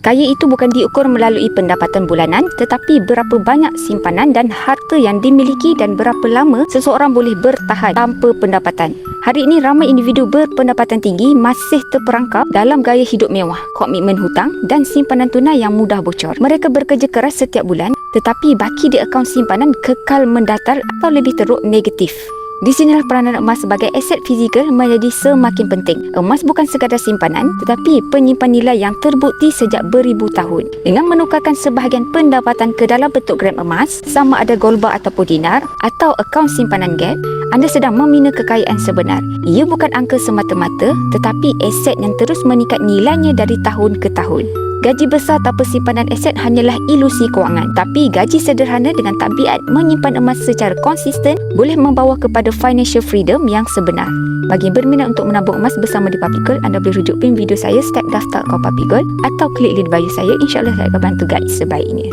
Kaya itu bukan diukur melalui pendapatan bulanan, tetapi berapa banyak simpanan dan harta yang dimiliki dan berapa lama seseorang boleh bertahan tanpa pendapatan. Hari ini ramai individu berpendapatan tinggi masih terperangkap dalam gaya hidup mewah, komitmen hutang dan simpanan tunai yang mudah bocor. Mereka bekerja keras setiap bulan, tetapi baki di akaun simpanan kekal mendatar atau lebih teruk negatif. Di sinilah peranan emas sebagai aset fizikal menjadi semakin penting. Emas bukan sekadar simpanan, tetapi penyimpan nilai yang terbukti sejak beribu tahun. Dengan menukarkan sebahagian pendapatan ke dalam bentuk gram emas, sama ada golba ataupun dinar, atau akaun simpanan gap, anda sedang membina kekayaan sebenar. Ia bukan angka semata-mata, tetapi aset yang terus meningkat nilainya dari tahun ke tahun. Gaji besar tanpa simpanan aset hanyalah ilusi kewangan. Tapi gaji sederhana dengan tabiat menyimpan emas secara konsisten boleh membawa kepada financial freedom yang sebenar. Bagi yang berminat untuk menabung emas bersama di Public Gold, anda boleh rujuk pin video saya Step Daftar Account Public Gold atau klik link bio saya. InsyaAllah saya akan bantu guide sebaiknya.